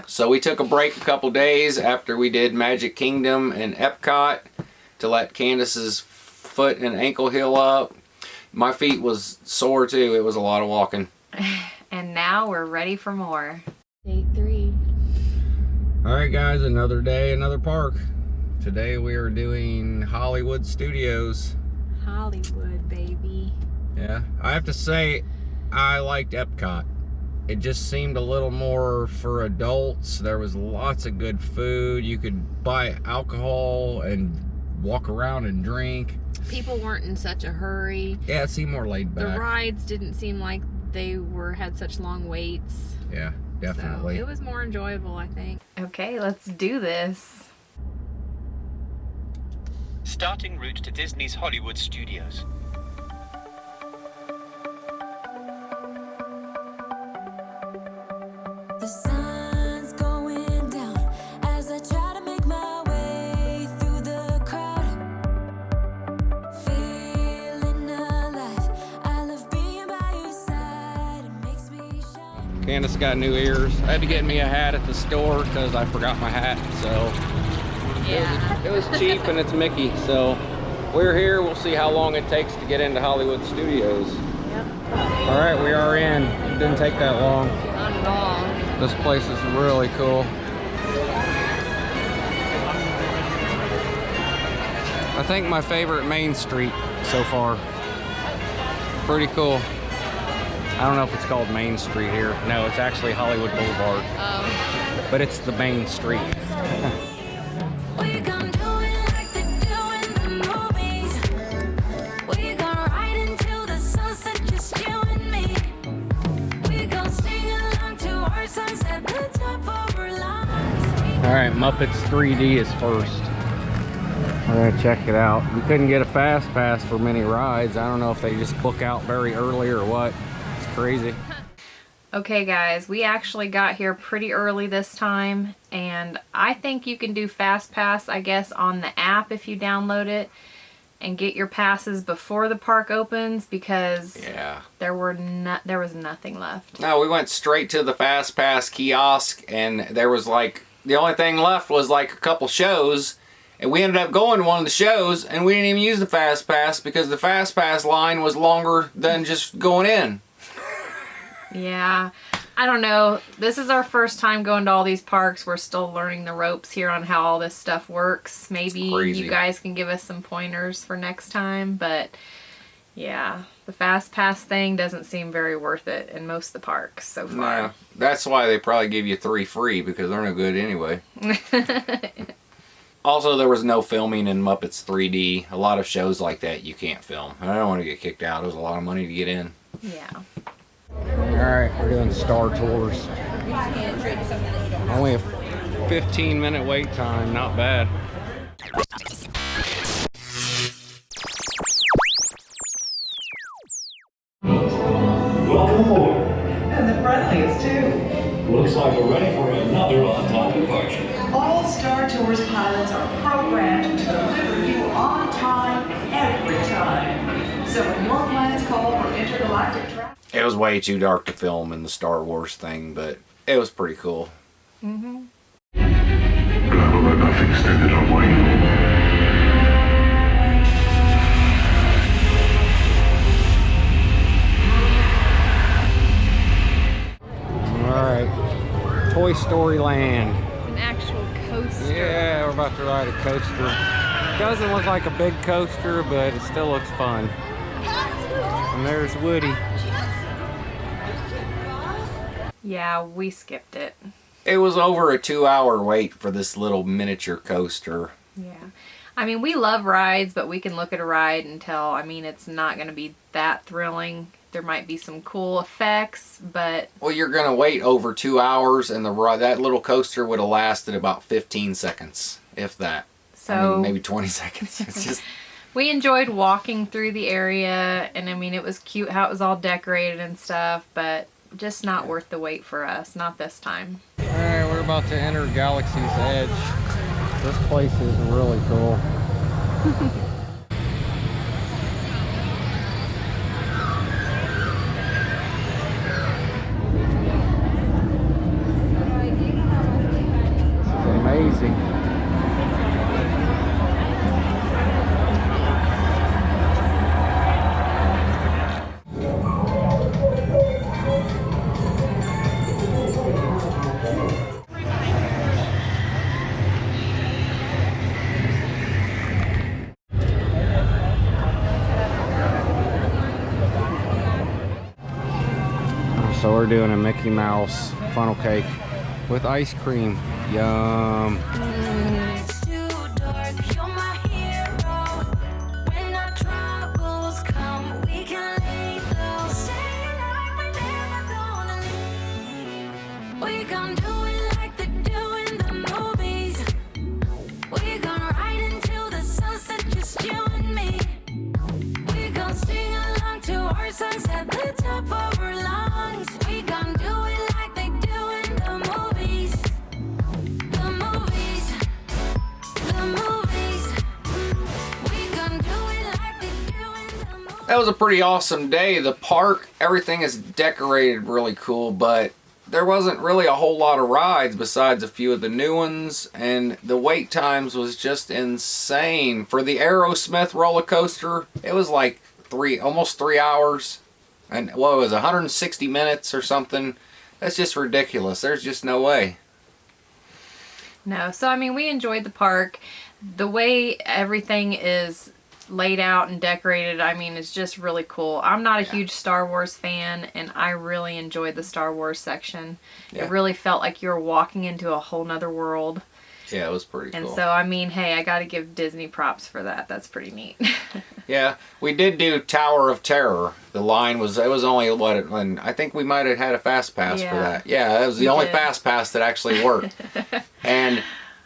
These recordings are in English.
So we took a break a couple days after we did Magic Kingdom and Epcot to let Candace's foot and ankle heal up. My feet was sore too. It was a lot of walking. And now we're ready for more. Day 3. All right, guys, another day, another park. Today we are doing Hollywood Studios. Hollywood, baby. Yeah, I have to say, I liked Epcot. It just seemed a little more for adults. There was lots of good food. You could buy alcohol and walk around and drink. People weren't in such a hurry. Yeah, it seemed more laid back. The rides didn't seem like they had such long waits. Yeah, definitely. So it was more enjoyable, I think. Okay, let's do this. Starting route to Disney's Hollywood Studios. The sun's going down as I try to make my way through the crowd. Feeling alive, I love being by your side. It makes me shine. Candace got new ears. I had to get me a hat at the store because I forgot my hat, so Yeah. it was cheap and it's Mickey. So we're here. We'll see how long it takes to get into Hollywood Studios. Yep. All right, we are in. It didn't take that long. Not at all. This place is really cool. I think my favorite Main Street so far. Pretty cool. I don't know if it's called Main Street here. No, it's actually Hollywood Boulevard. But it's the Main Street. We gon' do it like they do in the movies. We gon' ride until the sunset, just you and me. We gon' sing along to our songs at the top of our lungs. All right, Muppets 3D is first. We're gonna check it out. We couldn't get a fast pass for many rides. I don't know if they just book out very early or what. It's crazy. Okay guys, we actually got here pretty early this time, and I think you can do Fast Pass, I guess, on the app if you download it and get your passes before the park opens, because Yeah. there was nothing left. No, we went straight to the Fast Pass kiosk, and there was like, the only thing left was like a couple shows, and we ended up going to one of the shows, and we didn't even use the Fast Pass because the Fast Pass line was longer than just going in. Yeah, I don't know. This is our first time going to all these parks. We're still learning the ropes here on how all this stuff works. Maybe crazy. you guys can give us some pointers for next time, but yeah, the Fast Pass thing doesn't seem very worth it in most of the parks so far. No, that's why they probably give you 3 free, because they're no good anyway. Also, there was no filming in Muppets 3D. A lot of shows like that you can't film. I don't want to get kicked out. It was a lot of money to get in. Yeah. Alright, we're doing Star Tours. Only a 15-minute wait time, not bad. Welcome aboard. And the friendliest too. Looks like we're ready for another on-time departure. All Star Tours pilots are programmed to deliver you on time, every time. So when your plans call for intergalactic travel, It was way too dark to film in the Star Wars thing, but it was pretty cool. Global enough extended away. Alright, Toy Story Land. An actual coaster. Yeah, we're about to ride a coaster. Doesn't look like a big coaster, but it still looks fun. And there's Woody. Yeah, we skipped it. It was over a 2-hour wait for this little miniature coaster. Yeah. I mean, we love rides, but we can look at a ride and tell, I mean, it's not going to be that thrilling. There might be some cool effects, but... Well, you're going to wait over 2 hours, and that little coaster would have lasted about 15 seconds, if that. So... I mean, maybe 20 seconds. It's just... We enjoyed walking through the area, and I mean, it was cute how it was all decorated and stuff, but just not worth the wait for us. Not this time. Alright, we're about to enter Galaxy's Edge. This place is really cool. crazy. So we're doing a Mickey Mouse funnel cake with ice cream. Yum. It's too dark, you're my hero. When our troubles come, we can lay low. Say like we're never gonna leave. We gon' do it like they do in the movies. We gon' ride until the sunset, just you and me. We gon' sing along to our songs at the top of our lungs. We gon' do it like they do in the movies. The movies. The movies. We gon' do it like they do in the movies. That was a pretty awesome day. The park, everything is decorated really cool, but there wasn't really a whole lot of rides besides a few of the new ones, and the wait times was just insane. For the Aerosmith roller coaster, it was like almost 3 hours, and what was it, 160 minutes or something. That's just ridiculous. There's just no way. No, so I mean, we enjoyed the park. The way everything is laid out and decorated, I mean, it's just really cool. I'm not a huge Star Wars fan, and I really enjoyed the Star Wars section. Yeah. It really felt like you were walking into a whole nother world. Yeah, it was pretty And cool. so, I mean, hey, I got to give Disney props for that. That's pretty neat. Yeah, we did do Tower of Terror. The line was, it was only and I think we might have had a fast pass for Yeah. that. Yeah, that was the We only did. fast pass that actually worked. And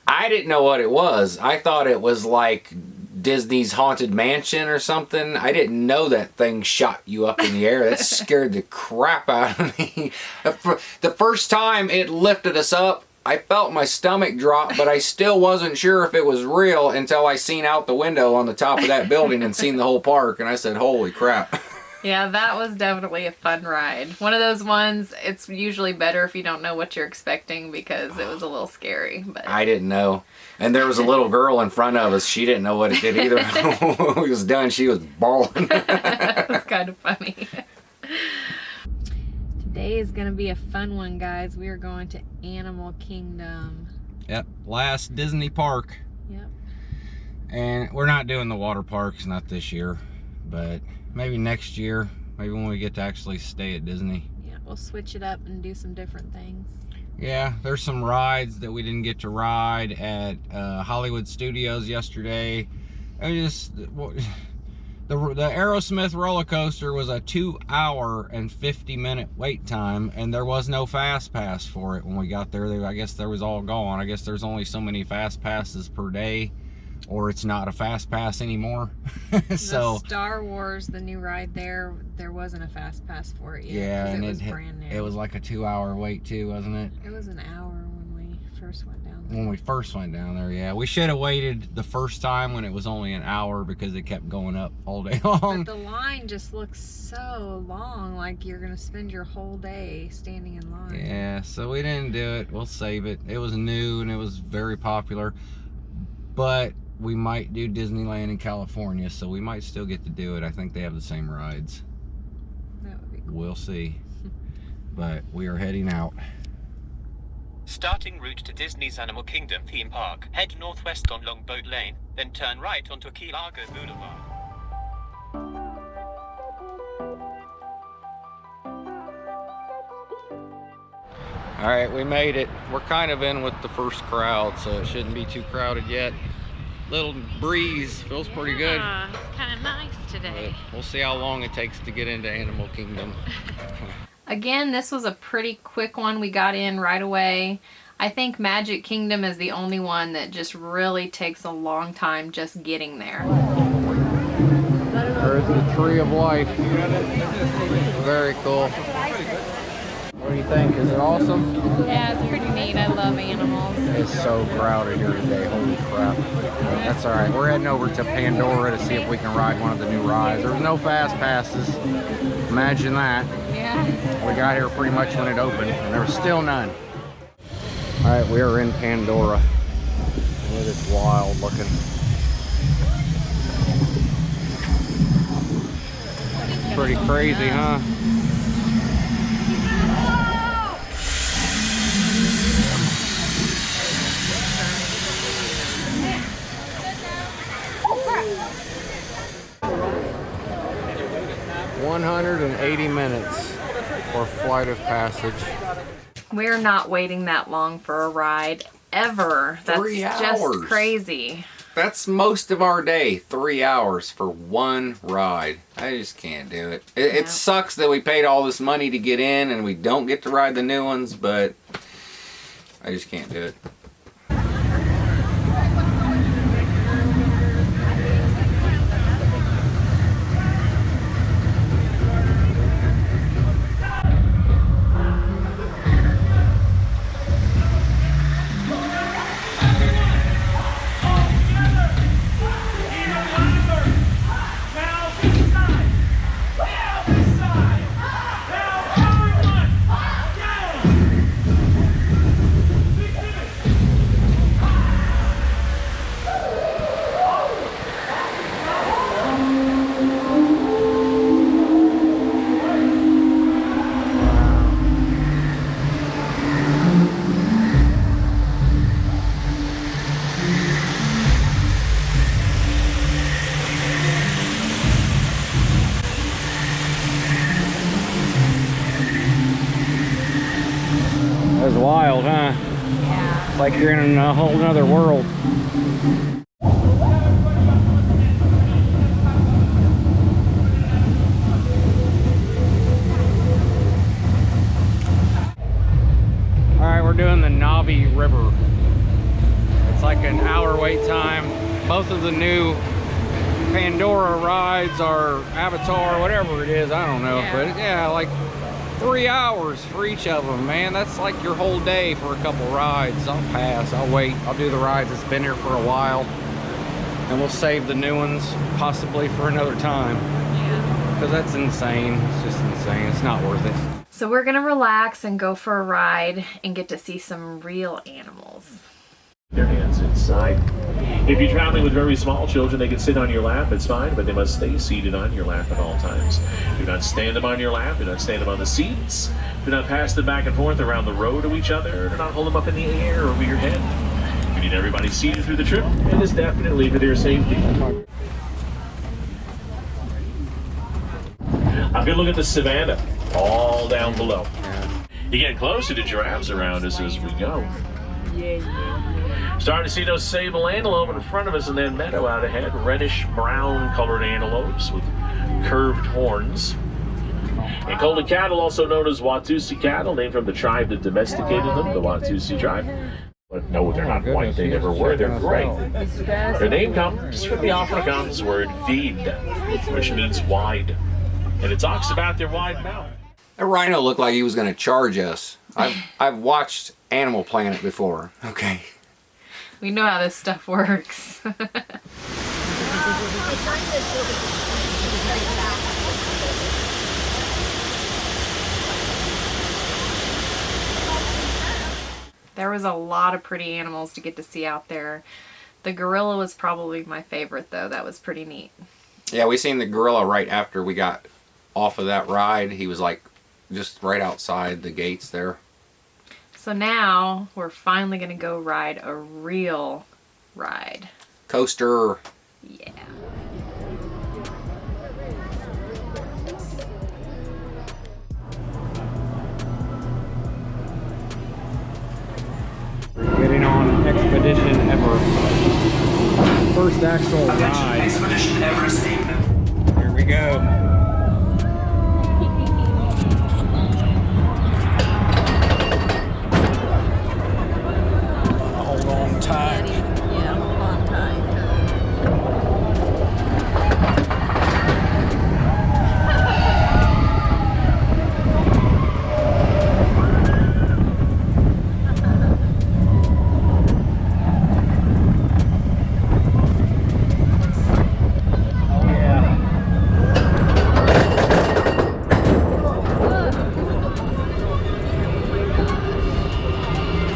I didn't know what it was. I thought it was like Disney's Haunted Mansion or something. I didn't know that thing shot you up in the air. That scared the crap out of me. The first time it lifted us up, I felt my stomach drop, but I still wasn't sure if it was real until I seen out the window on the top of that building and seen the whole park, and I said, holy crap. Yeah, that was definitely a fun ride. One of those ones, it's usually better if you don't know what you're expecting because it was a little scary. But I didn't know. And there was a little girl in front of us. She didn't know what it did either. When we was done, she was bawling. it was kind of funny. Today is going to be a fun one, guys. We are going to Animal Kingdom. Yep, last Disney park. Yep. And we're not doing the water parks, not this year. But maybe next year. Maybe when we get to actually stay at Disney. Yeah, we'll switch it up and do some different things. Yeah, there's some rides that we didn't get to ride at Hollywood Studios yesterday. The Aerosmith roller coaster was a 2 hour and 50-minute wait time, and there was no fast pass for it when we got there. I guess there was all gone. I guess there's only so many fast passes per day, or it's not a fast pass anymore. So the Star Wars, the new ride there wasn't a fast pass for it yet. yeah, 'cause and it was brand new. it was like a 2 hour wait too, wasn't it? It was an hour when we first went down there. When we first went down there, yeah. We should have waited the first time when it was only an hour because it kept going up all day long. But the line just looks so long, like you're gonna spend your whole day standing in line. Yeah, so we didn't do it. We'll save it. It was new and it was very popular. But we might do Disneyland in California, so we might still get to do it. I think they have the same rides. That would be cool. We'll see. But we are heading out. Starting route to Disney's Animal Kingdom theme park. Head northwest on Longboat Lane, then turn right onto Key Largo Boulevard. All right, we made it. We're kind of in with the first crowd, so it shouldn't be too crowded yet. Little breeze, feels pretty good. Yeah, it's kind of nice today. But we'll see how long it takes to get into Animal Kingdom. Again, this was a pretty quick one. We got in right away. I think Magic Kingdom is the only one that just really takes a long time just getting there. There's the Tree of Life. Very cool. What do you think? Is it awesome? Yeah, it's pretty neat. I love animals. It's so crowded here today. Holy crap. That's all right. We're heading over to Pandora to see if we can ride one of the new rides. There was no fast passes. Imagine that. Yeah. We got here pretty much when it opened, and there was still none. All right, we are in Pandora. It is wild looking. Pretty crazy, huh? $180 minutes for Flight of Passage. We're not waiting that long for a ride ever. That's 3 hours. just crazy. That's most of our day, 3 hours for one ride. I just can't do it. It sucks that we paid all this money to get in and we don't get to ride the new ones, but I just can't do it. That was wild, huh? Yeah. It's like you're in a whole nother world. Alright, we're doing the Navi River. It's like an hour wait time. Both of the new Pandora rides are Avatar, whatever it is, I don't know. Yeah. But yeah, like 3 hours for each of them, man. That's like your whole day for a couple rides. I'll pass, I'll wait, I'll do the rides that's been here for a while. And we'll save the new ones possibly for another time. Yeah. Because that's insane, it's just insane, it's not worth it. So we're gonna relax and go for a ride and get to see some real animals. Their hands inside. If you're traveling with very small children, they can sit on your lap, it's fine, but they must stay seated on your lap at all times. Do not stand them on your lap, do not stand them on the seats, do not pass them back and forth around the road to each other, do not hold them up in the air over your head. You need everybody seated through the trip, and it's definitely for their safety. A good look at the savannah, all down below. You get closer to giraffes around us as we go. Starting to see those sable antelope in front of us and then meadow out ahead. Reddish brown colored antelopes with curved horns. And golden cattle, also known as Watusi cattle, named from the tribe that domesticated them, the Watusi tribe. But no, they're not white, they never were, they're gray. Their name comes from the Afrikaans word vid, which means wide. And it talks about their wide mouth. That rhino looked like he was going to charge us. I've watched Animal Planet before. Okay. We know how this stuff works. There was a lot of pretty animals to get to see out there. The gorilla was probably my favorite though. That was pretty neat. Yeah, we seen the gorilla right after we got off of that ride. He was like just right outside the gates there. So now we're finally gonna go ride a real ride. Coaster. Yeah. Getting on Expedition Ever. First actual ride. Expedition Everest. Here we go. Hold on tight. Yeah, hold on tight.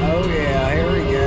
Oh yeah, here we go.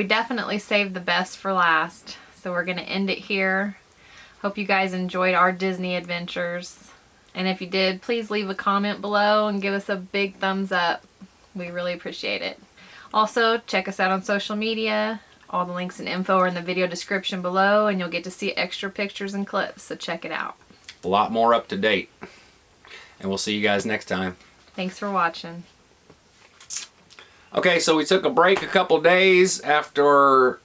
definitely saved the best for last. So we're going to end it here. Hope you guys enjoyed our Disney adventures. And if you did, please leave a comment below and give us a big thumbs up. We really appreciate it. Also, check us out on social media. All the links and info are in the video description below, and you'll get to see extra pictures and clips, so check it out. A lot more up to date. And we'll see you guys next time. Thanks for watching. Okay, so we took a break a couple days after